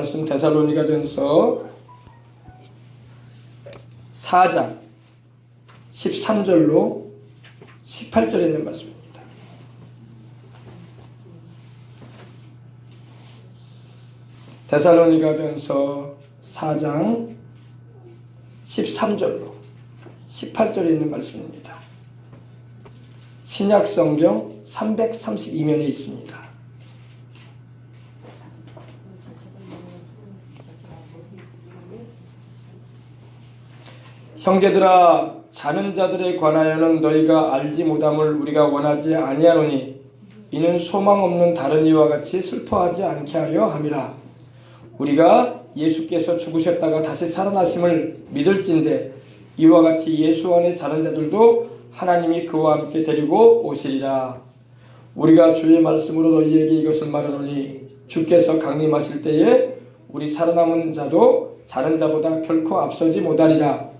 말씀 데살로니가전서 4장 13절로 18절에 있는 말씀입니다. 데살로니가전서 4장 13절로 18절에 있는 말씀입니다. 신약성경 332면에 있습니다. 형제들아, 자는 자들에 관하여는 너희가 알지 못함을 우리가 원하지 아니하노니 이는 소망 없는 다른 이와 같이 슬퍼하지 않게 하려 함이라. 우리가 예수께서 죽으셨다가 다시 살아나심을 믿을진대 이와 같이 예수 안에 자는 자들도 하나님이 그와 함께 데리고 오시리라. 우리가 주의 말씀으로 너희에게 이것을 말하노니 주께서 강림하실 때에 우리 살아남은 자도 자는 자보다 결코 앞서지 못하리라.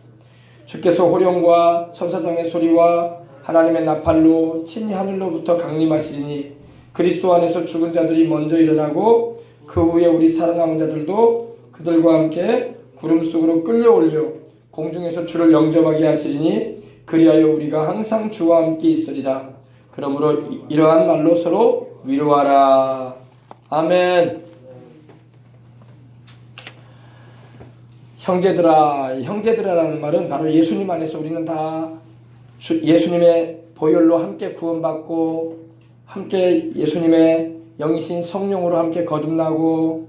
주께서 호령과 천사장의 소리와 하나님의 나팔로 친히 하늘로부터 강림하시리니 그리스도 안에서 죽은 자들이 먼저 일어나고 그 후에 우리 살아남은 자들도 그들과 함께 구름 속으로 끌려올려 공중에서 주를 영접하게 하시리니 그리하여 우리가 항상 주와 함께 있으리라. 그러므로 이러한 말로 서로 위로하라. 아멘. 형제들아라는 말은 바로 예수님 안에서 우리는 다 예수님의 보혈로 함께 구원받고 함께 예수님의 영이신 성령으로 함께 거듭나고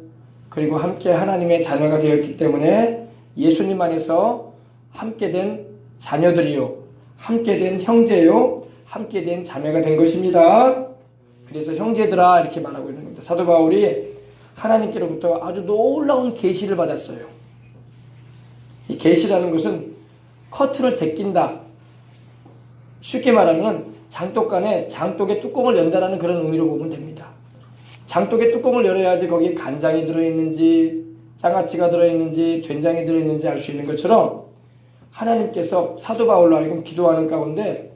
그리고 함께 하나님의 자녀가 되었기 때문에 예수님 안에서 함께 된 자녀들이요, 함께 된 형제요, 함께 된 자매가 된 것입니다. 그래서 형제들아 이렇게 말하고 있는 겁니다. 사도 바울이 하나님께로부터 아주 놀라운 계시를 받았어요. 이 계시라는 것은 커튼을 제낀다. 쉽게 말하면 장독간에 장독의 뚜껑을 연다라는 그런 의미로 보면 됩니다. 장독의 뚜껑을 열어야지 거기에 간장이 들어있는지 장아찌가 들어있는지 된장이 들어있는지 알 수 있는 것처럼 하나님께서 사도 바울로 하여금 기도하는 가운데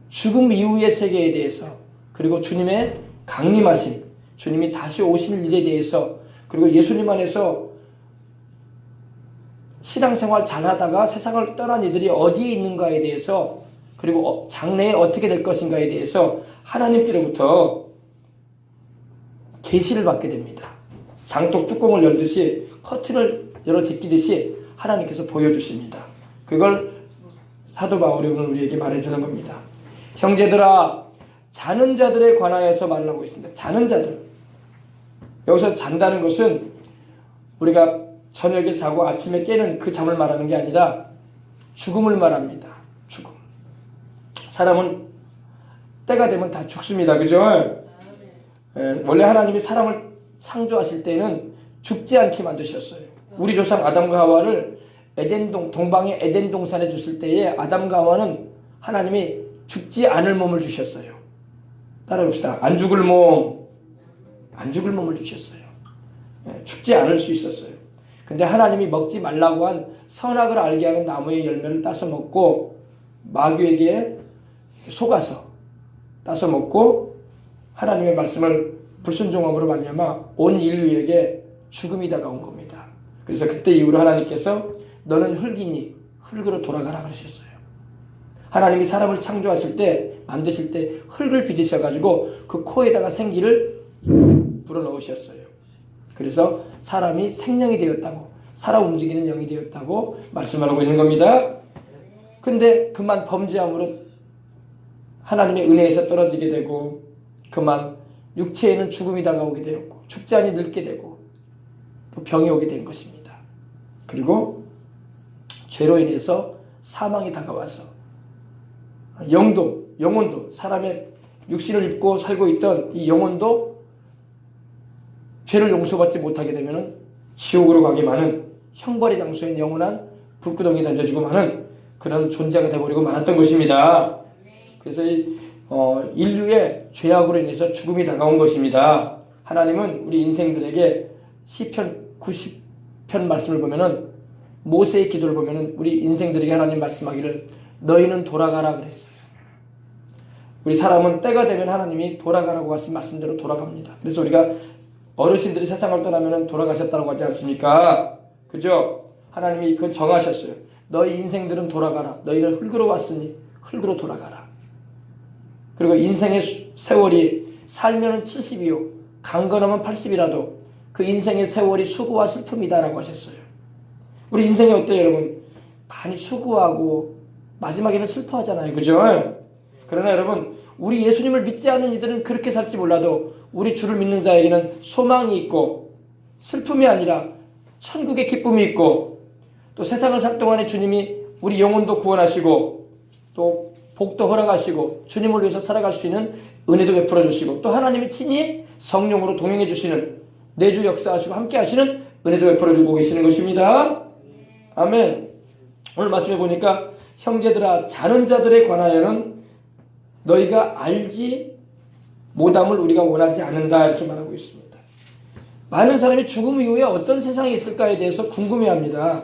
죽음 이후의 세계에 대해서 그리고 주님의 강림하심, 주님이 다시 오실 일에 대해서 그리고 예수님 안에서 신앙생활 잘하다가 세상을 떠난 이들이 어디에 있는가에 대해서 그리고 장래에 어떻게 될 것인가에 대해서 하나님께로부터 계시를 받게 됩니다. 장독 뚜껑을 열듯이 커튼을 열어 제끼듯이 하나님께서 보여주십니다. 그걸 사도 바울이 오늘 우리에게 말해주는 겁니다. 형제들아, 자는 자들에 관하여서 말을 하고 있습니다. 자는 자들. 여기서 잔다는 것은 우리가 저녁에 자고 아침에 깨는 그 잠을 말하는 게 아니라 죽음을 말합니다. 죽음. 사람은 때가 되면 다 죽습니다. 그죠? 원래 하나님이 사람을 창조하실 때는 죽지 않게 만드셨어요. 우리 조상 아담과 하와를 동방의 에덴 동산에 줬을 때에 아담과 하와는 하나님이 죽지 않을 몸을 주셨어요. 따라해봅시다. 안 죽을 몸을 주셨어요. 죽지 않을 수 있었어요. 근데 하나님이 먹지 말라고 한 선악을 알게 하는 나무의 열매를 따서 먹고 마귀에게 속아서 따서 먹고 하나님의 말씀을 불순종함으로 말미암아 온 인류에게 죽음이 다가온 겁니다. 그래서 그때 이후로 하나님께서 너는 흙이니 흙으로 돌아가라 그러셨어요. 하나님이 사람을 창조하실 때 만드실 때 흙을 빚으셔가지고 그 코에다가 생기를 불어넣으셨어요. 그래서 사람이 생명이 되었다고, 살아 움직이는 영이 되었다고 말씀하고 있는 겁니다. 근데 그만 범죄함으로 하나님의 은혜에서 떨어지게 되고 그만 육체에는 죽음이 다가오게 되었고 죽지 않이 늙게 되고 또 병이 오게 된 것입니다. 그리고 죄로 인해서 사망이 다가와서 영혼도 사람의 육신을 입고 살고 있던 이 영혼도 죄를 용서받지 못하게 되면 지옥으로 가기만은 형벌의 장소인 영원한 불구덩이에 던져지고 마는 그런 존재가 되어버리고 말았던 것입니다. 그래서 인류의 죄악으로 인해서 죽음이 다가온 것입니다. 하나님은 우리 인생들에게 시편 90편 말씀을 보면은 모세의 기도를 보면은 우리 인생들에게 하나님 말씀하기를 너희는 돌아가라 그랬어요. 우리 사람은 때가 되면 하나님이 돌아가라고 하신 말씀대로 돌아갑니다. 그래서 우리가 어르신들이 세상을 떠나면 돌아가셨다고 하지 않습니까? 그죠? 하나님이 그건 정하셨어요. 너희 인생들은 돌아가라. 너희는 흙으로 왔으니 흙으로 돌아가라. 그리고 인생의 세월이 살면은 70이요. 강건하면 80이라도 그 인생의 세월이 수고와 슬픔이다라고 하셨어요. 우리 인생이 어때요, 여러분? 많이 수고하고 마지막에는 슬퍼하잖아요. 그죠? 그러나 여러분, 우리 예수님을 믿지 않는 이들은 그렇게 살지 몰라도 우리 주를 믿는 자에게는 소망이 있고 슬픔이 아니라 천국의 기쁨이 있고 또 세상을 살 동안에 주님이 우리 영혼도 구원하시고 또 복도 허락하시고 주님을 위해서 살아갈 수 있는 은혜도 베풀어 주시고 또 하나님이 친히 성령으로 동행해 주시는 내주 역사하시고 함께 하시는 은혜도 베풀어 주고 계시는 것입니다. 아멘. 오늘 말씀해 보니까 형제들아 자는 자들에 관하여는 너희가 알지 못함을 우리가 원하지 않는다 이렇게 말하고 있습니다. 많은 사람이 죽음 이후에 어떤 세상이 있을까에 대해서 궁금해합니다.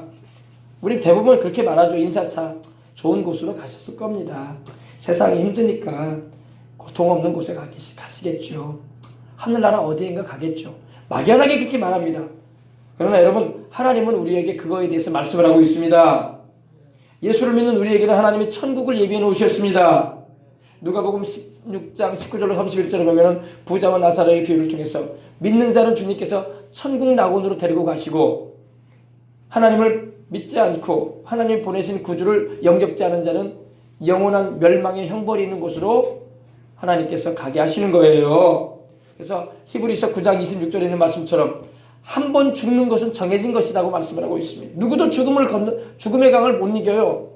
우리 대부분 그렇게 말하죠. 인사차 좋은 곳으로 가셨을 겁니다. 세상이 힘드니까 고통 없는 곳에 가시겠죠. 하늘나라 어디인가 가겠죠. 막연하게 그렇게 말합니다. 그러나 여러분 하나님은 우리에게 그거에 대해서 말씀을 하고 있습니다. 예수를 믿는 우리에게는 하나님이 천국을 예비해 놓으셨습니다. 누가복음 16장 19절로 31절에 보면 부자와 나사로의 비유를 통해서 믿는 자는 주님께서 천국 낙원으로 데리고 가시고 하나님을 믿지 않고 하나님 보내신 구주를 영접지 않은 자는 영원한 멸망의 형벌이 있는 곳으로 하나님께서 가게 하시는 거예요. 그래서 히브리서 9장 26절에 있는 말씀처럼 한 번 죽는 것은 정해진 것이라고 말씀을 하고 있습니다. 누구도 죽음의 강을 못 이겨요.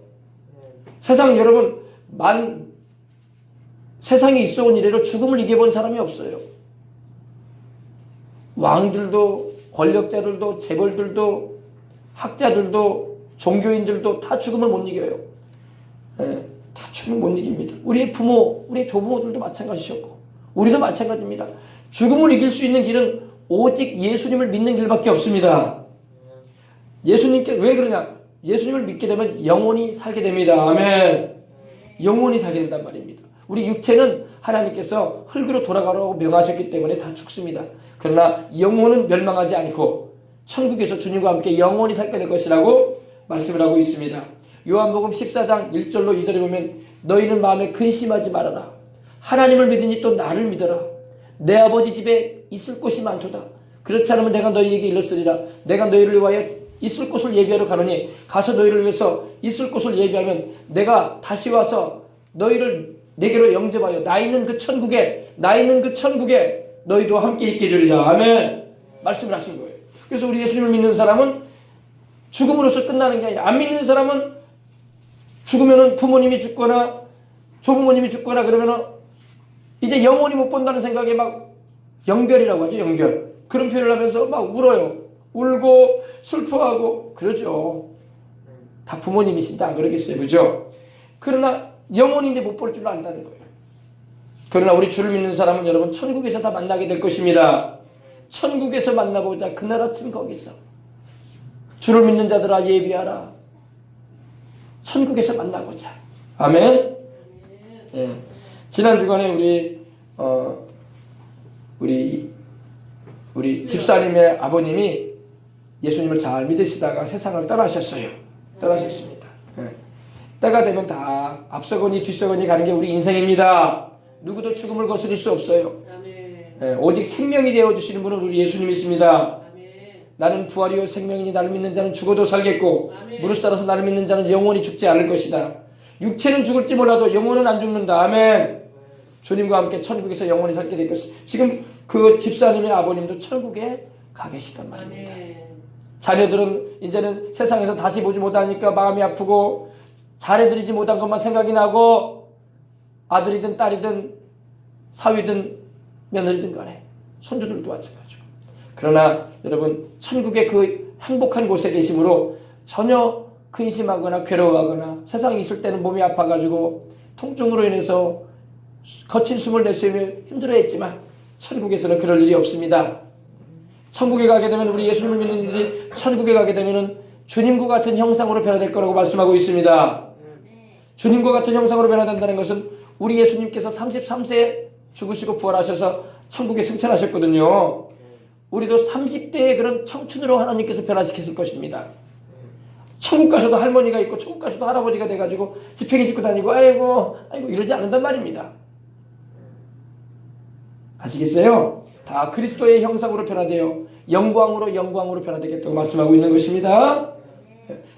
세상 여러분 세상에 있어온 이래로 죽음을 이겨본 사람이 없어요. 왕들도 권력자들도 재벌들도 학자들도 종교인들도 다 죽음을 못 이겨요. 다 죽음을 못 이깁니다. 우리의 부모, 우리의 조부모들도 마찬가지셨고 우리도 마찬가지입니다. 죽음을 이길 수 있는 길은 오직 예수님을 믿는 길밖에 없습니다. 예수님께 왜 그러냐? 예수님을 믿게 되면 영원히 살게 됩니다. 아멘. 영원히 살게 된단 말입니다. 우리 육체는 하나님께서 흙으로 돌아가라고 명하셨기 때문에 다 죽습니다. 그러나 영혼은 멸망하지 않고 천국에서 주님과 함께 영원히 살게 될 것이라고 말씀을 하고 있습니다. 요한복음 14장 1절로 2절에 보면 너희는 마음에 근심하지 말아라. 하나님을 믿으니 또 나를 믿어라. 내 아버지 집에 있을 곳이 많도다. 그렇지 않으면 내가 너희에게 일렀으리라. 내가 너희를 위하여 있을 곳을 예비하러 가노니 가서 너희를 위해서 있을 곳을 예비하면 내가 다시 와서 너희를 내게로 영접하여 나 있는 그 천국에 너희도 함께 있게 해주리라. 아멘. 말씀을 하신 거예요. 그래서 우리 예수님을 믿는 사람은 죽음으로써 끝나는 게 아니라 안 믿는 사람은 죽으면은 부모님이 죽거나 조부모님이 죽거나 그러면은 이제 영원히 못 본다는 생각에 막 영별이라고 하죠. 영별. 그런 표현을 하면서 막 울어요. 울고 슬퍼하고 그러죠. 다 부모님이신데 안 그러겠어요. 그죠? 그러나 영원히 이제 못 볼 줄 안다는 거예요. 그러나 우리 주를 믿는 사람은 여러분 천국에서 다 만나게 될 것입니다. 천국에서 만나보자. 그날 아침 거기서 주를 믿는 자들아 예비하라. 천국에서 만나보자. 아멘. 예. 지난 주간에 우리 집사님의 아버님이 예수님을 잘 믿으시다가 세상을 떠나셨어요. 떠나셨습니다. 예. 때가 되면 다 앞서거니 뒤서거니 가는 게 우리 인생입니다. 누구도 죽음을 거스릴 수 없어요. 예. 오직 생명이 되어주시는 분은 우리 예수님이십니다. 나는 부활이요 생명이니 나를 믿는 자는 죽어도 살겠고 무릇 살아서 나를 믿는 자는 영원히 죽지 않을 것이다. 육체는 죽을지 몰라도 영혼은 안 죽는다. 아멘. 주님과 함께 천국에서 영원히 살게 될 것이다. 지금 그 집사님의 아버님도 천국에 가 계시단 말입니다. 자녀들은 이제는 세상에서 다시 보지 못하니까 마음이 아프고 잘해드리지 못한 것만 생각이 나고 아들이든 딸이든 사위든 며느리든 간에 손주들도 마찬가지고. 그러나 여러분 천국의 그 행복한 곳에 계심으로 전혀 근심하거나 괴로워하거나 세상에 있을 때는 몸이 아파가지고 통증으로 인해서 거친 숨을 내쉬며 힘들어했지만 천국에서는 그럴 일이 없습니다. 천국에 가게 되면 우리 예수님을 믿는 이들이 천국에 가게 되면 주님과 같은 형상으로 변화될 거라고 말씀하고 있습니다. 주님과 같은 형상으로 변화된다는 것은 우리 예수님께서 33세에 죽으시고 부활하셔서 천국에 승천하셨거든요. 우리도 30대의 그런 청춘으로 하나님께서 변화시키실 것입니다. 천국 가서도 할머니가 있고 천국 가서도 할아버지가 돼가지고 지팡이 짚고 다니고 아이고 이러지 않는단 말입니다. 아시겠어요? 다 그리스도의 형상으로 변화되어 영광으로 변화되겠다고 말씀하고 있는 것입니다.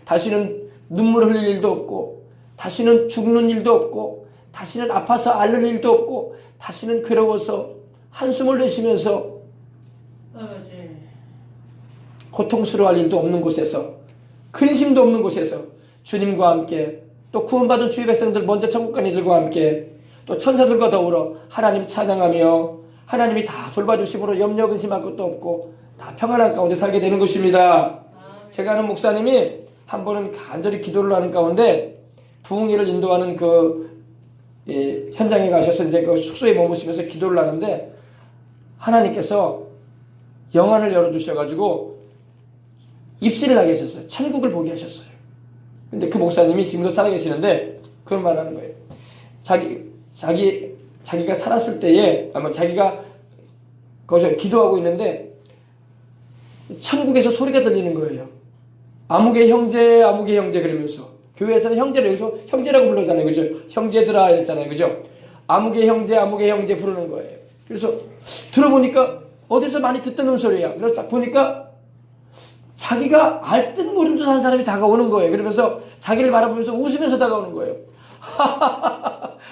다시는 눈물 흘릴 일도 없고, 다시는 죽는 일도 없고, 다시는 아파서 앓는 일도 없고, 다시는 괴로워서 한숨을 내쉬면서 고통스러워할 일도 없는 곳에서, 근심도 없는 곳에서 주님과 함께, 또 구원받은 주의 백성들 먼저 천국 간 이들과 함께, 또 천사들과 더불어 하나님 찬양하며 하나님이 다 돌봐주심으로 염려 근심할 것도 없고 다 평안한 가운데 살게 되는 것입니다. 제가 아는 목사님이 한 번은 간절히 기도를 하는 가운데 부흥회를 인도하는 현장에 가셔서 이제 그 숙소에 머무시면서 기도를 하는데 하나님께서 영안을 열어주셔가지고 입시를 하게 하셨어요. 천국을 보게 하셨어요. 근데 그 목사님이 지금도 살아계시는데 그런 말 하는 거예요. 자기가 살았을 때에 아마 자기가 거기서 기도하고 있는데 천국에서 소리가 들리는 거예요. 아무개 형제 그러면서 교회에서는 형제를 여기서 형제라고 부르잖아요. 그죠? 형제들아 했잖아요. 그죠? 아무개 형제 부르는 거예요. 그래서 들어보니까 어디서 많이 듣던 소리야. 그래서 딱 보니까 자기가 알 듯 모른 듯 하는 사람이 다가오는 거예요. 그러면서 자기를 바라보면서 웃으면서 다가오는 거예요.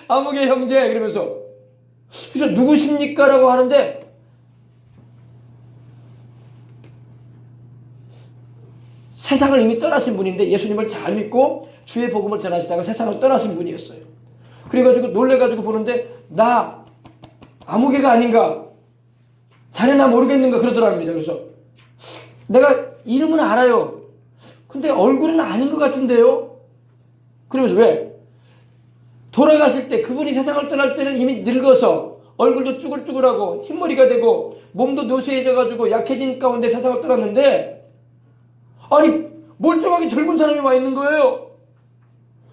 아무개 형제 그러면서. 그래서 누구십니까? 라고 하는데 세상을 이미 떠나신 분인데 예수님을 잘 믿고 주의 복음을 전하시다가 세상을 떠나신 분이었어요. 그래가지고 놀래가지고 보는데 나 아무개가 아닌가? 자네 나 모르겠는가? 그러더랍니다. 그래서 내가 이름은 알아요. 근데 얼굴은 아닌 것 같은데요? 그러면서 왜? 돌아가실 때 그분이 세상을 떠날 때는 이미 늙어서 얼굴도 쭈글쭈글하고 흰머리가 되고 몸도 노쇠해져가지고 약해진 가운데 세상을 떠났는데 아니 멀쩡하게 젊은 사람이 와 있는 거예요.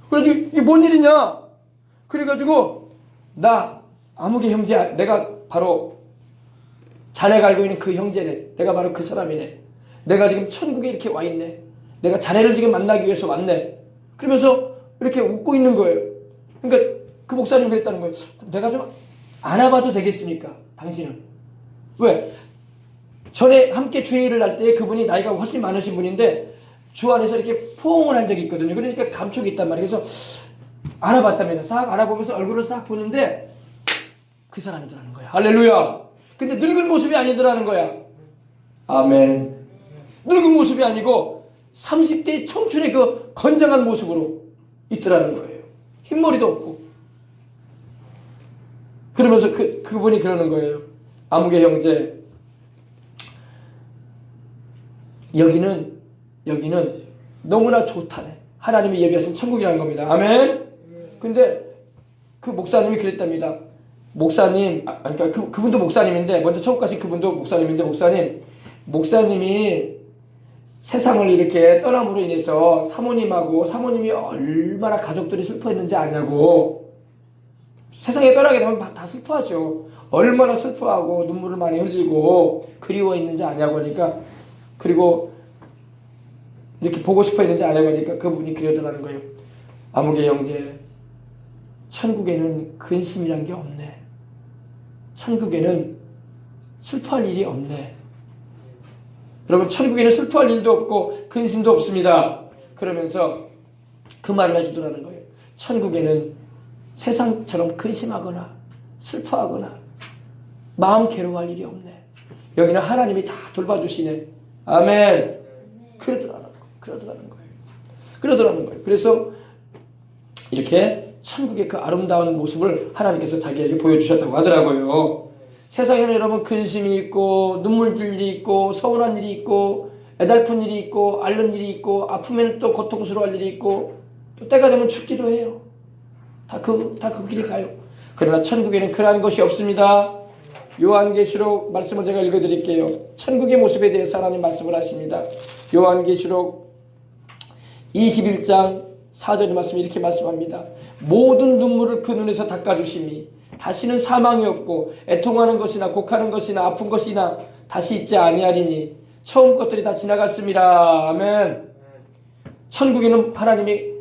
그래가지고 이게 뭔 일이냐? 그래가지고 나 아무개 형제야. 내가 바로 자네가 알고 있는 그 형제네. 내가 바로 그 사람이네. 내가 지금 천국에 이렇게 와 있네. 내가 자네를 지금 만나기 위해서 왔네. 그러면서 이렇게 웃고 있는 거예요. 그러니까 그 목사님이 그랬다는 거예요. 내가 좀 안아봐도 되겠습니까? 당신은. 왜? 전에 함께 주일을 할 때 그분이 나이가 훨씬 많으신 분인데 주 안에서 이렇게 포옹을 한 적이 있거든요. 그러니까 감촉이 있단 말이에요. 그래서 알아봤답니다. 싹 알아보면서 얼굴을 싹 보는데 그 사람이더라는 거야. 할렐루야. 근데 늙은 모습이 아니더라는 거야. 아멘. 늙은 모습이 아니고 30대의 청춘의 그 건장한 모습으로 있더라는 거예요. 흰머리도 없고. 그러면서 그분이 그러는 거예요. 아무개 형제, 여기는 너무나 좋다네. 하나님이 예비하신 천국이라는 겁니다. 아멘. 근데 그 목사님이 그랬답니다. 목사님, 그러니까 그분도 목사님인데 먼저 천국 가신 그분도 목사님인데 목사님이 세상을 이렇게 떠남으로 인해서 사모님이 얼마나 가족들이 슬퍼했는지 아냐고. 세상에 떠나게 되면 다 슬퍼하죠. 얼마나 슬퍼하고 눈물을 많이 흘리고 그리워했는지 아냐고 하니까, 그리고 이렇게 보고 싶어 했는지 아냐고 하니까 그분이 그러더라는 거예요. 아무개 형제, 천국에는 근심이란 게 없네. 천국에는 슬퍼할 일이 없네. 여러분, 천국에는 슬퍼할 일도 없고 근심도 없습니다. 그러면서 그 말을 해주더라는 거예요. 천국에는 세상처럼 근심하거나 슬퍼하거나 마음 괴로워할 일이 없네. 여기는 하나님이 다 돌봐주시네. 아멘. 그러더라는 거예요. 그래서 이렇게 천국의 그 아름다운 모습을 하나님께서 자기에게 보여주셨다고 하더라고요. 세상에는 여러분 근심이 있고 눈물질 일이 있고 서운한 일이 있고 애달픈 일이 있고 앓는 일이 있고 아프면 또 고통스러워할 일이 있고 또 때가 되면 죽기도 해요. 다 그 길을 가요. 그러나 천국에는 그러한 것이 없습니다. 요한계시록 말씀을 제가 읽어드릴게요. 천국의 모습에 대해서 하나님 말씀을 하십니다. 요한계시록 21장 4절의 말씀이 이렇게 말씀합니다. 모든 눈물을 그 눈에서 닦아주심이 다시는 사망이 없고 애통하는 것이나 곡하는 것이나 아픈 것이나 다시 있지 아니하리니 처음 것들이 다 지나갔습니다. 아멘. 천국에는 하나님이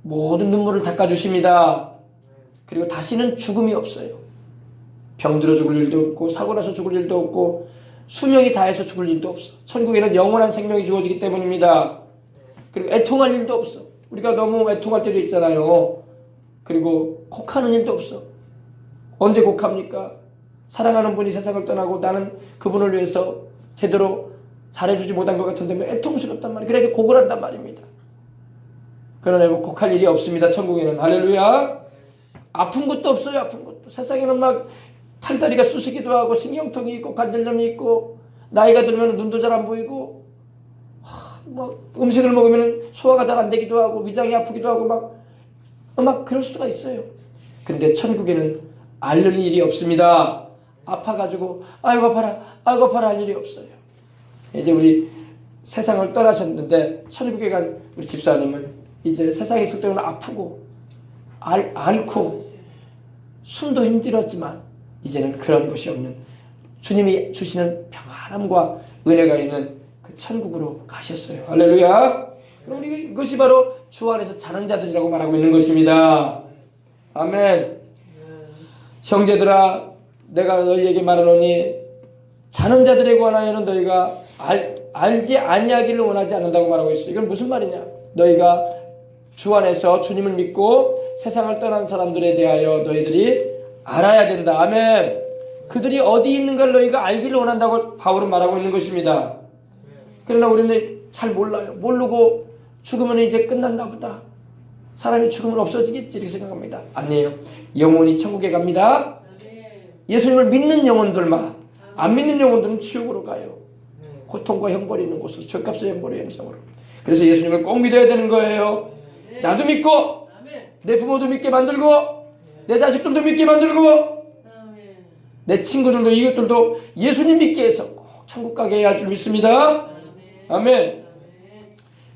모든 눈물을 닦아주십니다. 그리고 다시는 죽음이 없어요. 병들어 죽을 일도 없고 사고 나서 죽을 일도 없고 수명이 다해서 죽을 일도 없어. 천국에는 영원한 생명이 주어지기 때문입니다. 그리고 애통할 일도 없어. 우리가 너무 애통할 때도 있잖아요. 그리고 곡하는 일도 없어. 언제 곡합니까? 사랑하는 분이 세상을 떠나고 나는 그분을 위해서 제대로 잘해주지 못한 것 같은데 애통스럽단 말이에요. 그래서 곡을 한단 말입니다. 그러나 곡할 일이 없습니다. 천국에는. 할렐루야. 아픈 것도 없어요. 아픈 것도. 세상에는 막 팔다리가 쑤시기도 하고 신경통이 있고 관절염이 있고 나이가 들면 눈도 잘 안 보이고 막 음식을 먹으면 소화가 잘 안 되기도 하고 위장이 아프기도 하고 막 그럴 수가 있어요. 근데 천국에는 앓는 일이 없습니다. 아파가지고 아이고 아파라 할 일이 없어요. 이제 우리 세상을 떠나셨는데 천국에 간 우리 집사님은 이제 세상에 있을 때는 아프고 앓고 숨도 힘들었지만 이제는 그런 것이 없는 주님이 주시는 평안함과 은혜가 있는 그 천국으로 가셨어요. 할렐루야. 그럼 이것이 바로 주 안에서 자는 자들이라고 말하고 있는 것입니다. 아멘. 형제들아 내가 너희에게 말하노니 자는 자들에 관하여는 너희가 알지 아니하기를 원하지 않는다고 말하고 있어요. 이건 무슨 말이냐? 너희가 주 안에서 주님을 믿고 세상을 떠난 사람들에 대하여 너희들이 알아야 된다. 아멘. 그들이 어디 있는 걸 너희가 알기를 원한다고 바울은 말하고 있는 것입니다. 그러나 우리는 잘 몰라요. 모르고 죽으면 이제 끝났나 보다. 사람이 죽으면 없어지겠지 이렇게 생각합니다. 아니에요. 영원히 천국에 갑니다. 예수님을 믿는 영혼들만, 안 믿는 영혼들은 지옥으로 가요. 고통과 형벌이 있는 곳으로, 죄값의 형벌의 현장으로. 그래서 예수님을 꼭 믿어야 되는 거예요. 나도 믿고 내 부모도 믿게 만들고 내 자식들도 믿게 만들고 내 친구들도 이웃들도 예수님 믿게 해서 꼭 천국 가게 해야 할 줄 믿습니다. 아멘.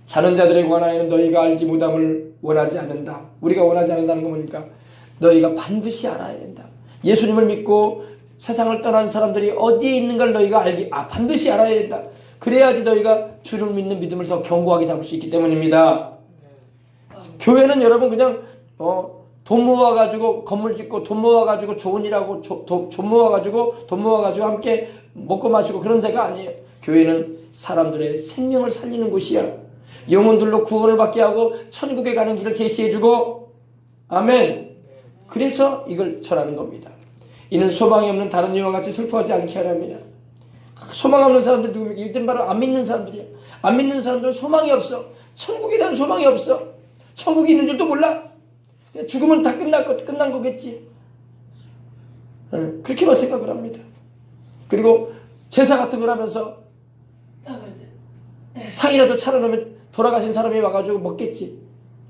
자는 자들에 관하여는 너희가 알지 못함을 원하지 않는다. 우리가 원하지 않는다는 건 뭡니까? 너희가 반드시 알아야 된다. 예수님을 믿고 세상을 떠난 사람들이 어디에 있는 걸 너희가 반드시 알아야 된다. 그래야지 너희가 주를 믿는 믿음을 더 견고하게 잡을 수 있기 때문입니다. 교회는 여러분 그냥 돈 모아가지고 건물 짓고 돈 모아가지고 좋은 일하고 돈 모아가지고 함께 먹고 마시고 그런 데가 아니에요. 교회는 사람들의 생명을 살리는 곳이야. 영혼들로 구원을 받게 하고 천국에 가는 길을 제시해주고 아멘. 그래서 이걸 전하는 겁니다. 이는 소망이 없는 다른 이와 같이 슬퍼하지 않게 하랍니다. 소망 없는 사람들 누굽니까? 이들은 바로 안 믿는 사람들이야. 안 믿는 사람들은 소망이 없어. 천국에 대한 소망이 없어. 천국이 있는 줄도 몰라. 죽으면 다 끝난 거겠지. 그렇게만 생각을 합니다. 그리고 제사 같은 걸 하면서 상이라도 차려놓으면 돌아가신 사람이 와가지고 먹겠지.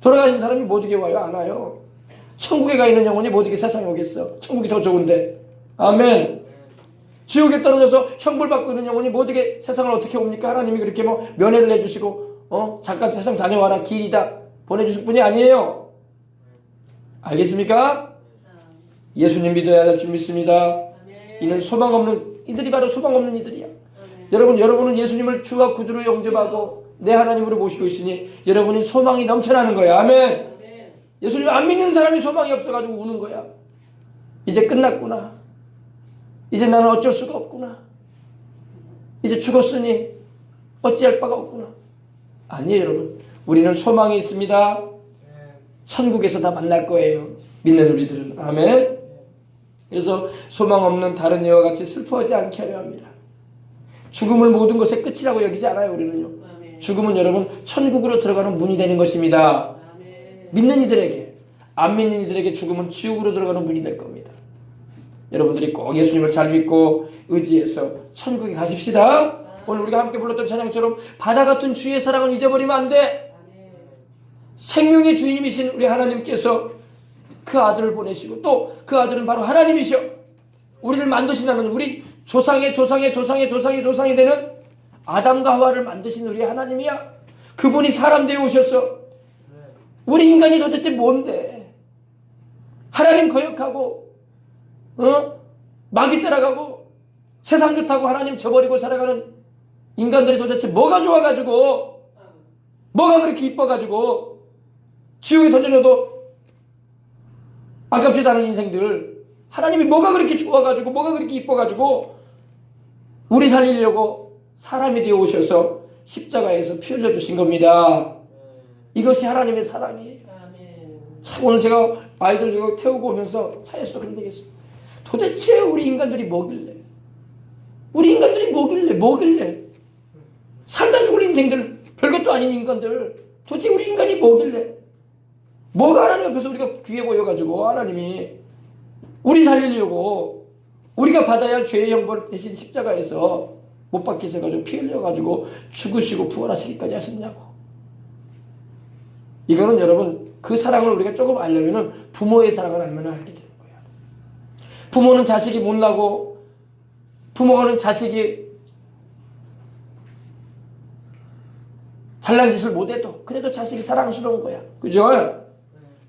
돌아가신 사람이 못 오게 와요? 안 와요. 천국에 가 있는 영혼이 못 오게 세상에 오겠어. 천국이 더 좋은데. 아멘. 지옥에 떨어져서 형벌 받고 있는 영혼이 못 오게 세상을 어떻게 옵니까? 하나님이 그렇게 면회를 해주시고 잠깐 세상 다녀와라 길이다 보내주실 분이 아니에요. 알겠습니까? 예수님 믿어야 할 줄 믿습니다. 이는 소망 없는 이들이 바로 소망 없는 이들이야. 여러분은 예수님을 주와 구주로 영접하고 내 하나님으로 모시고 있으니 여러분이 소망이 넘쳐나는 거야. 아멘. 예수님 안 믿는 사람이 소망이 없어가지고 우는 거야. 이제 끝났구나. 이제 나는 어쩔 수가 없구나. 이제 죽었으니 어찌할 바가 없구나. 아니에요, 여러분. 우리는 소망이 있습니다. 천국에서 다 만날 거예요. 믿는 우리들은. 아멘. 그래서 소망 없는 다른 이와 같이 슬퍼하지 않게 하려 합니다. 죽음을 모든 것의 끝이라고 여기지 않아요, 우리는요. 죽음은 여러분 천국으로 들어가는 문이 되는 것입니다. 믿는 이들에게, 안 믿는 이들에게 죽음은 지옥으로 들어가는 문이 될 겁니다. 여러분들이 꼭 예수님을 잘 믿고 의지해서 천국에 가십시다. 오늘 우리가 함께 불렀던 찬양처럼 바다 같은 주의 사랑을 잊어버리면 안 돼. 생명의 주인님이신 우리 하나님께서 그 아들을 보내시고 또 그 아들은 바로 하나님이셔. 우리를 만드신다는 우리 조상의 조상이 되는 아담과 하와를 만드신 우리 하나님이야. 그분이 사람 되어 오셨어. 우리 인간이 도대체 뭔데? 하나님 거역하고 마귀 따라가고 세상 좋다고 하나님 저버리고 살아가는 인간들이 도대체 뭐가 좋아가지고, 뭐가 그렇게 이뻐가지고 지옥에 던져놓어도 아깝지도 않은 인생들, 하나님이 뭐가 그렇게 좋아가지고 뭐가 그렇게 이뻐가지고 우리 살리려고 사람이 되어 오셔서 십자가에서 피 흘려주신 겁니다. 이것이 하나님의 사랑이에요. 참 오늘 제가 아이들 이거 태우고 오면서 차에서 그런 얘기 했어요. 도대체 우리 인간들이 뭐길래, 우리 인간들이 뭐길래 살다 죽을 인생들, 별것도 아닌 인간들, 도대체 우리 인간이 뭐길래, 뭐가 하나님 앞에서 우리가 귀해 보여가지고 하나님이 우리 살리려고 우리가 받아야 할 죄의 형벌 대신 십자가에서 못 박히셔가지고 피 흘려가지고 죽으시고 부활하시기까지 하셨냐고. 이거는 여러분, 그 사랑을 우리가 조금 알려면은 부모의 사랑을 알면 알게 되는 거예요. 부모는 자식이 못나고, 부모는 자식이 잘난 짓을 못해도 그래도 자식이 사랑스러운 거야. 그죠?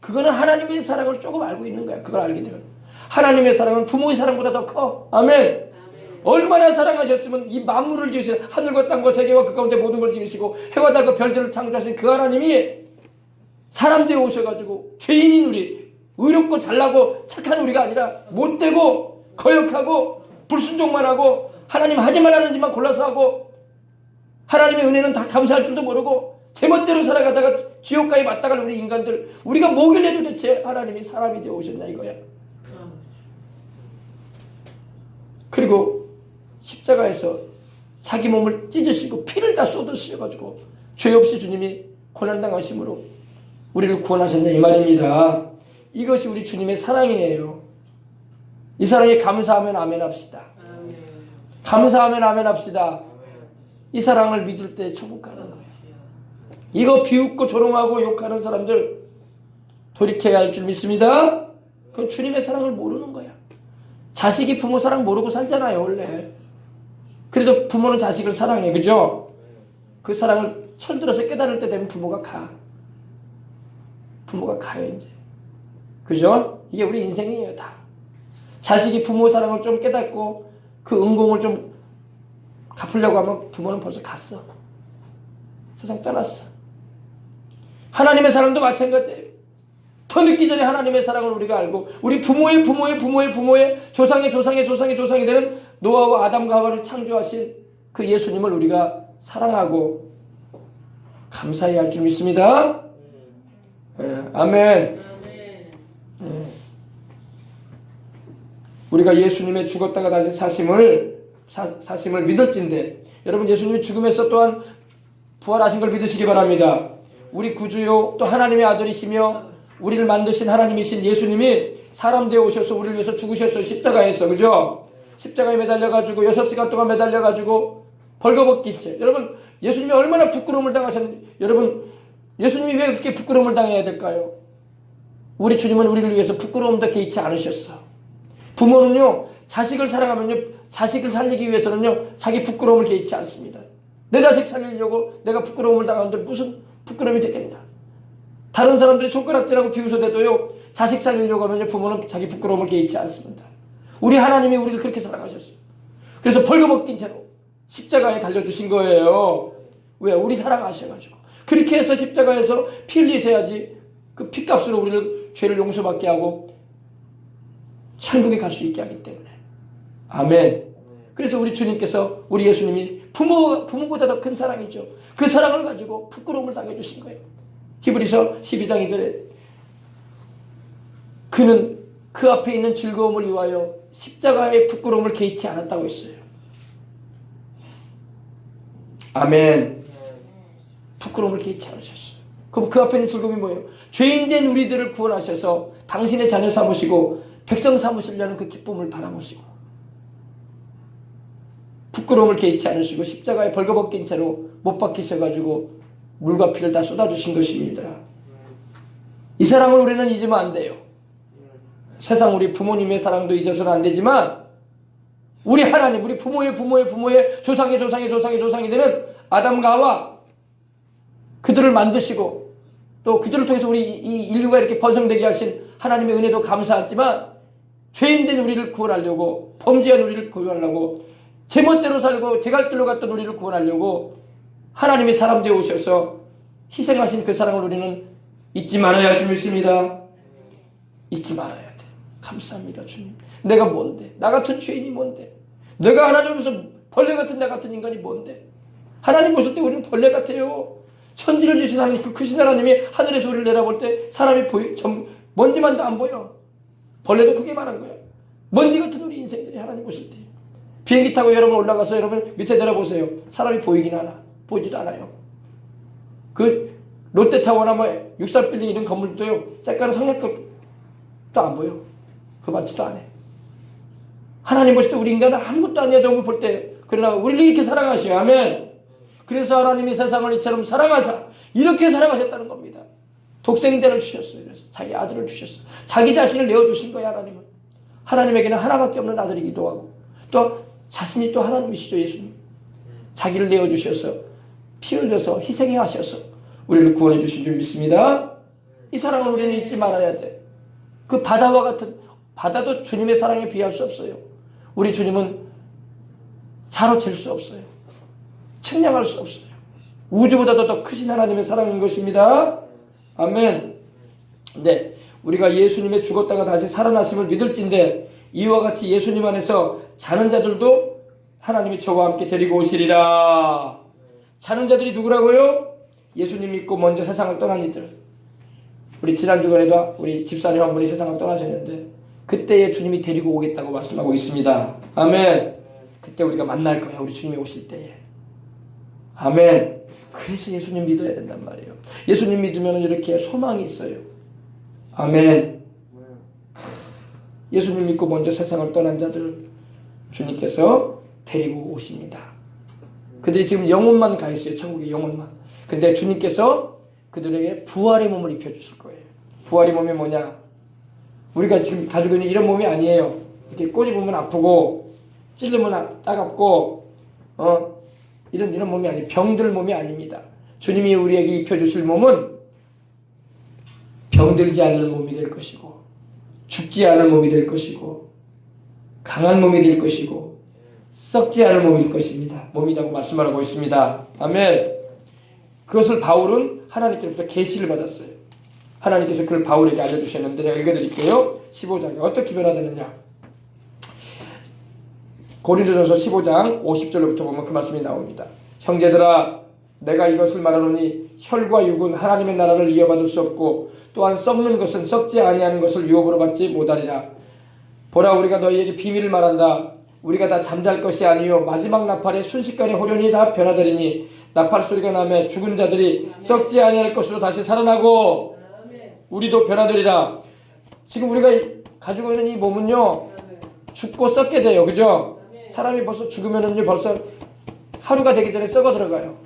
그거는 하나님의 사랑을 조금 알고 있는 거야. 그걸 알게 되면 하나님의 사랑은 부모의 사랑보다 더 커. 아멘. 얼마나 사랑하셨으면 이 만물을 지으신, 하늘과 땅과 세계와 그 가운데 모든 걸 지으시고 해와 달과 별들을 창조하신 그 하나님이 사람 되어 오셔가지고 죄인인 우리, 의롭고 잘나고 착한 우리가 아니라 못되고 거역하고 불순종만 하고 하나님 하지만 하는 짓만 골라서 하고 하나님의 은혜는 다 감사할 줄도 모르고 제멋대로 살아가다가 지옥까지 맞다갈 우리 인간들, 우리가 뭐길래 도대체 하나님이 사람이 되어 오셨냐 이거야. 그리고 십자가에서 자기 몸을 찢으시고 피를 다 쏟으셔가지고 죄 없이 주님이 고난당하심으로 우리를 구원하셨냐 이 말입니다. 이것이 우리 주님의 사랑이에요. 이 사랑에 감사하면 아멘 합시다. 감사하면 아멘 합시다. 이 사랑을 믿을 때 천국 가는 거예요. 이거 비웃고 조롱하고 욕하는 사람들 돌이켜야 할 줄 믿습니다. 그건 주님의 사랑을 모르는 거야. 자식이 부모 사랑 모르고 살잖아요 원래. 그래도 부모는 자식을 사랑해. 그죠? 그 사랑을 철들어서 깨달을 때 되면 부모가 가. 부모가 가요 이제. 그죠? 이게 우리 인생이에요 다. 자식이 부모 사랑을 좀 깨닫고 그 은공을 좀 갚으려고 하면 부모는 벌써 갔어. 세상 떠났어. 하나님의 사랑도 마찬가지예요. 더 늦기 전에 하나님의 사랑을 우리가 알고 우리 부모의 조상의 되는 노아와 아담과 하와를 창조하신 그 예수님을 우리가 사랑하고 감사해야 할 줄 믿습니다. 아멘. 우리가 예수님의 죽었다가 다시 사심을 믿을진데, 여러분 예수님이 죽음에서 또한 부활하신 걸 믿으시기 바랍니다. 우리 구주요 또 하나님의 아들이시며 우리를 만드신 하나님이신 예수님이 사람 되어 오셔서 우리를 위해서 죽으셨어요. 십자가에서. 그죠? 십자가에 매달려가지고 6시간 동안 매달려가지고 벌거벗긴 채. 여러분 예수님이 얼마나 부끄러움을 당하셨는지. 여러분 예수님이 왜 그렇게 부끄러움을 당해야 될까요? 우리 주님은 우리를 위해서 부끄러움도 개의치 않으셨어. 부모는요 자식을 사랑하면요, 자식을 살리기 위해서는요 자기 부끄러움을 개의치 않습니다. 내 자식 살리려고 내가 부끄러움을 당하는데 무슨 부끄러움이 되겠냐. 다른 사람들이 손가락질하고 비웃어대도요 자식 살리려고 하면요 부모는 자기 부끄러움을 개의치 않습니다. 우리 하나님이 우리를 그렇게 사랑하셨어요. 그래서 벌거벗긴 채로 십자가에 달려주신 거예요. 왜? 우리 사랑하셔가지고. 그렇게 해서 십자가에서 피 흘리셔야지 그 피값으로 우리를 죄를 용서받게 하고 천국에 갈 수 있게 하기 때문에. 아멘. 그래서 우리 주님께서, 우리 예수님이 부모보다 더 큰 사랑이죠. 그 사랑을 가지고 부끄러움을 당해주신 거예요. 히브리서 12장 2절에 그는 그 앞에 있는 즐거움을 위하여 십자가의 부끄러움을 개의치 않았다고 했어요. 아멘. 부끄러움을 개의치 않으셨어요. 그럼 그 앞에 있는 즐거움이 뭐예요? 죄인된 우리들을 구원하셔서 당신의 자녀 삼으시고 백성 삼으시려는 그 기쁨을 바라보시고 부끄러움을 개의치 않으시고 십자가에 벌거벗긴 채로 못 박히셔가지고 물과 피를 다 쏟아주신 것입니다. 이 사랑을 우리는 잊으면 안 돼요. 세상 우리 부모님의 사랑도 잊어서는 안 되지만 우리 하나님, 우리 부모의 조상의 되는 아담과 하와, 그들을 만드시고 또 그들을 통해서 우리 이 인류가 이렇게 번성되게 하신 하나님의 은혜도 감사하지만 죄인된 우리를 구원하려고, 범죄한 우리를 구원하려고 제멋대로 살고 제갈 길로 갔던 우리를 구원하려고 하나님이 사람 되어 오셔서 희생하신 그 사랑을 우리는 잊지 말아야 할 줄 믿습니다. 잊지 말아야 돼. 감사합니다, 주님. 내가 뭔데? 나 같은 죄인이 뭔데? 내가 하나님 앞에서 벌레 같은 나 같은 인간이 뭔데? 하나님 보실 때 우리는 벌레 같아요. 천지를 주신 하나님, 그 크신 하나님이 하늘에서 우리를 내다볼 때 사람이 먼지만도 안 보여. 벌레도 크게 말한 거예요. 먼지 같은 우리 인생들이 하나님 보실 때. 비행기 타고 여러분 올라가서 여러분 밑에 내려보세요. 사람이 보이긴 하나? 보이지도 않아요. 그 롯데타워나 뭐 63빌딩 이런 건물도요. 짝가는 성냥급도 안 보여. 그 많지도 않아. 하나님 보실 때 우리 인간은 아무것도 아니야. 저걸 볼 때. 그러나 우리를 이렇게 사랑하셔요. 아멘. 그래서 하나님이 세상을 이처럼 사랑하사 이렇게 사랑하셨다는 겁니다. 독생자를 주셨어요. 그래서 자기 아들을 주셨어요. 자기 자신을 내어주신 거예요. 하나님은. 하나님에게는 하나밖에 없는 아들이기도 하고 또 자신이 또 하나님이시죠. 예수님. 자기를 내어주셔서 피 흘려서 희생해 하셔서 우리를 구원해 주신 줄 믿습니다. 이 사랑을 우리는 잊지 말아야 돼. 그 바다와 같은 바다도 주님의 사랑에 비할 수 없어요. 우리 주님은 자로 잴 수 없어요. 측량할 수 없어요. 우주보다도 더 크신 하나님의 사랑인 것입니다. 아멘. 네, 우리가 예수님의 죽었다가 다시 살아나심을 믿을진데 이와 같이 예수님 안에서 자는 자들도 하나님이 저와 함께 데리고 오시리라. 자는 자들이 누구라고요? 예수님 믿고 먼저 세상을 떠난 이들. 우리 지난 주간에도 우리 집사님 한 분이 세상을 떠나셨는데 그때에 주님이 데리고 오겠다고 말씀하고 있습니다. 아멘. 그때 우리가 만날 거예요. 우리 주님이 오실 때에. 아멘. 그래서 예수님 믿어야 된단 말이에요. 예수님 믿으면 이렇게 소망이 있어요. 아멘. 예수님 믿고 먼저 세상을 떠난 자들 주님께서 데리고 오십니다. 그들이 지금 영혼만 가 있어요. 천국의 영혼만. 근데 주님께서 그들에게 부활의 몸을 입혀주실 거예요. 부활의 몸이 뭐냐? 우리가 지금 가지고 있는 이런 몸이 아니에요. 이렇게 꼬집으면 아프고 찔르면 따갑고 이런 몸이 아니에요. 병들 몸이 아닙니다. 주님이 우리에게 입혀주실 몸은 병들지 않는 몸이 될 것이고 죽지 않은 몸이 될 것이고 강한 몸이 될 것이고 썩지 않을 몸이 될 것입니다. 몸이라고 말씀하고 있습니다. 아멘. 그것을 바울은 하나님께로부터 계시를 받았어요. 하나님께서 그걸 바울에게 알려주셨는데 제가 읽어드릴게요. 15장에 어떻게 변화되느냐. 고린도전서 15장 50절로부터 보면 그 말씀이 나옵니다. 형제들아 내가 이것을 말하노니 혈과 육은 하나님의 나라를 이어받을 수 없고 또한 썩는 것은 썩지 아니하는 것을 유업으로 받지 못하리라. 보라 우리가 너희에게 비밀을 말한다. 우리가 다 잠잘 것이 아니요 마지막 나팔에 순식간에 호련히 다 변화되리니 나팔 소리가 나며 죽은 자들이 썩지 아니할 것으로 다시 살아나고 우리도 변화되리라. 지금 우리가 가지고 있는 이 몸은요 죽고 썩게 돼요. 그죠? 사람이 벌써 죽으면은요 벌써 하루가 되기 전에 썩어 들어가요.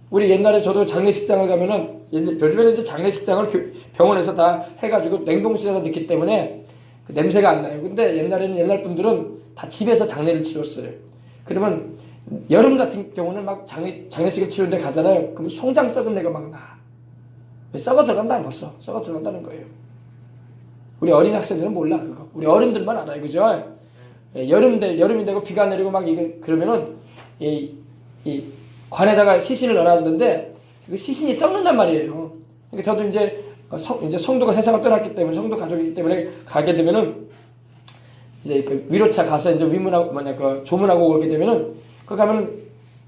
우리 옛날에 저도 장례식장을 가면은 요즘에는 이제 장례식장을 병원에서 다 해가지고 냉동실에다 넣기 때문에 그 냄새가 안 나요. 근데 옛날에는 옛날 분들은 다 집에서 장례를 치렀어요. 그러면 여름 같은 경우는 막 장례식을 치르는데 가잖아요. 그럼 송장 썩은 데가 막 나. 왜 썩어 들어간다 벌써 썩어 들어간다는 거예요. 우리 어린 학생들은 몰라 그거. 우리 어른들만 알아요, 그죠? 여름이 되고 비가 내리고 막 이게 그러면은 이 관에다가 시신을 넣어놨는데 그 시신이 썩는단 말이에요. 그러니까 저도 이제 성도가 세상을 떠났기 때문에 성도 가족이기 때문에 가게 되면은 이제 그 위로차 가서 이제 위문하고 그 조문하고 오게 되면은 그 가면은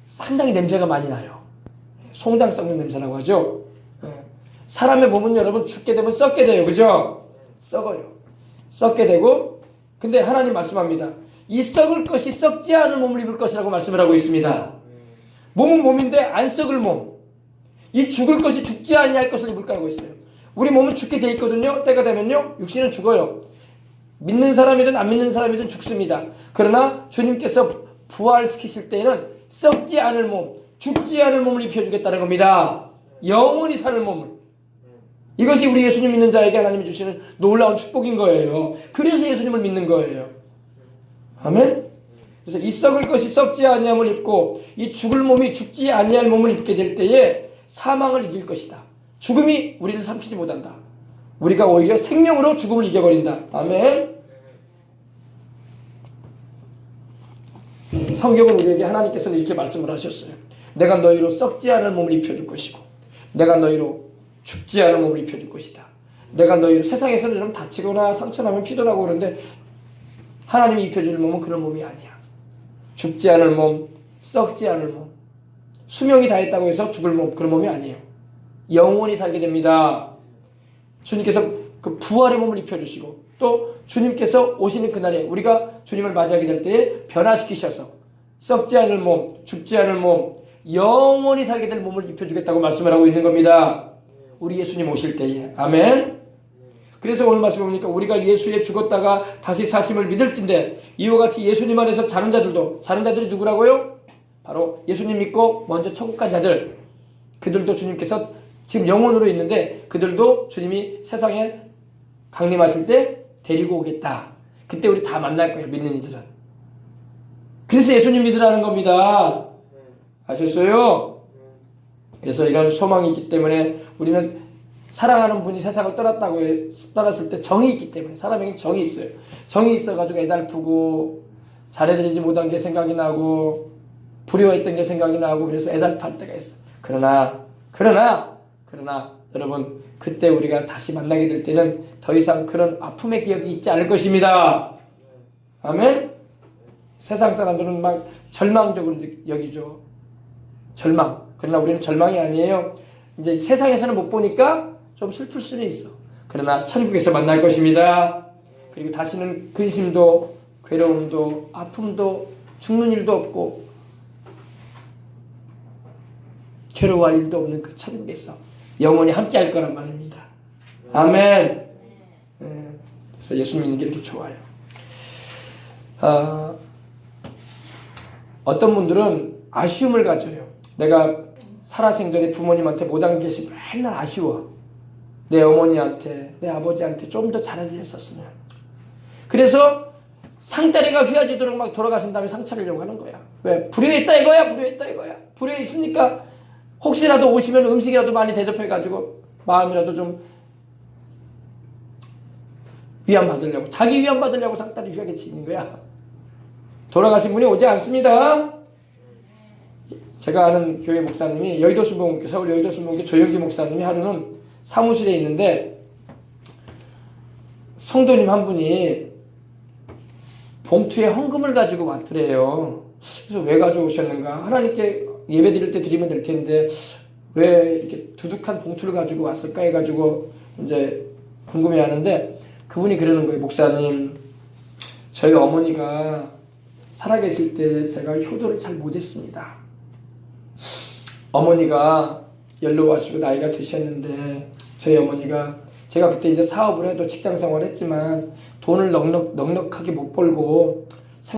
상당히 냄새가 많이 나요. 송장 썩는 냄새라고 하죠. 사람의 몸은 여러분 죽게 되면 썩게 돼요, 그죠? 썩어요. 썩게 되고 근데 하나님 말씀합니다. 이 썩을 것이 썩지 않은 몸을 입을 것이라고 말씀을 하고 있습니다. 몸은 몸인데 안 썩을 몸. 이 죽을 것이 죽지 아니할 것을 입을까 하고 있어요. 우리 몸은 죽게 돼 있거든요. 때가 되면요. 육신은 죽어요. 믿는 사람이든 안 믿는 사람이든 죽습니다. 그러나 주님께서 부활시키실 때에는 썩지 않을 몸, 죽지 않을 몸을 입혀주겠다는 겁니다. 영원히 사는 몸을. 이것이 우리 예수님 믿는 자에게 하나님이 주시는 놀라운 축복인 거예요. 그래서 예수님을 믿는 거예요. 아멘? 그래서 이 썩을 것이 썩지 아니함을 입고 이 죽을 몸이 죽지 아니할 몸을 입게 될 때에 사망을 이길 것이다. 죽음이 우리를 삼키지 못한다. 우리가 오히려 생명으로 죽음을 이겨버린다. 아멘? 성경은 우리에게 하나님께서는 이렇게 말씀을 하셨어요. 내가 너희로 썩지 않을 몸을 입혀줄 것이고 내가 너희로 죽지 않을 몸을 입혀줄 것이다. 내가 너희로 세상에서는 좀 다치거나 상처나면 피도 나고 그러는데 하나님이 입혀줄 몸은 그런 몸이 아니야. 죽지 않을 몸, 썩지 않을 몸, 수명이 다했다고 해서 죽을 몸, 그런 몸이 아니에요. 영원히 살게 됩니다. 주님께서 그 부활의 몸을 입혀주시고 또 주님께서 오시는 그날에 우리가 주님을 맞이하게 될 때에 변화시키셔서 썩지 않을 몸, 죽지 않을 몸, 영원히 살게 될 몸을 입혀주겠다고 말씀을 하고 있는 겁니다. 우리 예수님 오실 때에. 아멘. 그래서 오늘 말씀에 보니까 우리가 예수에 죽었다가 다시 사심을 믿을진데 이와 같이 예수님 안에서 자는 자들도, 자는 자들이 누구라고요? 바로 예수님 믿고 먼저 천국 간 자들, 그들도 주님께서 지금 영혼으로 있는데 그들도 주님이 세상에 강림하실 때 데리고 오겠다. 그때 우리 다 만날 거예요, 믿는 이들은. 그래서 예수님 믿으라는 겁니다. 아셨어요? 그래서 이런 소망이 있기 때문에 우리는 사랑하는 분이 세상을 떠났을 때 정이 있기 때문에, 사람에게 정이 있어요. 정이 있어가지고 애달프고 잘해드리지 못한 게 생각이 나고 불효했던 게 생각이 나고 그래서 애달할 때가 있어. 그러나 여러분, 그때 우리가 다시 만나게 될 때는 더 이상 그런 아픔의 기억이 있지 않을 것입니다. 아멘? 세상 사람들은 막 절망적으로 여기죠. 절망. 그러나 우리는 절망이 아니에요. 이제 세상에서는 못 보니까 좀 슬플 수는 있어. 그러나 천국에서 만날 것입니다. 그리고 다시는 근심도 괴로움도 아픔도 죽는 일도 없고 괴로워할 일도 없는 그 천국에서 영원히 함께 할 거란 말입니다. 아멘. 그래서 예수 믿는 게 이렇게 좋아요. 어떤 분들은 아쉬움을 가져요. 내가 살아생전에 부모님한테 못한 것이 맨날 아쉬워. 내 어머니한테, 내 아버지한테 좀 더 잘해줬었으면. 그래서 상다리가 휘어지도록 막 돌아가신 다음에 상처려고 하는 거야. 왜? 불효했다 이거야, 불효했다 이거야. 불효했으니까 혹시라도 오시면 음식이라도 많이 대접해가지고 마음이라도 좀 위안받으려고, 자기 위안받으려고 상다리 휘하게 치는 거야. 돌아가신 분이 오지 않습니다. 제가 아는 교회 목사님이 여의도 순복음교, 서울 여의도 순복음교 조영기 목사님이 하루는 사무실에 있는데 성도님 한 분이 봉투에 헌금을 가지고 왔더래요. 그래서 왜 가져오셨는가? 하나님께 예배 드릴 때 드리면 될 텐데 왜 이렇게 두둑한 봉투를 가지고 왔을까 해가지고 이제 궁금해 하는데 그분이 그러는 거예요. 목사님, 저희 어머니가 살아계실 때 제가 효도를 잘 못했습니다. 어머니가 연로하시고 나이가 드셨는데 저희 어머니가 제가 그때 이제 사업을 해도 직장 생활을 했지만 돈을 넉넉하게 못 벌고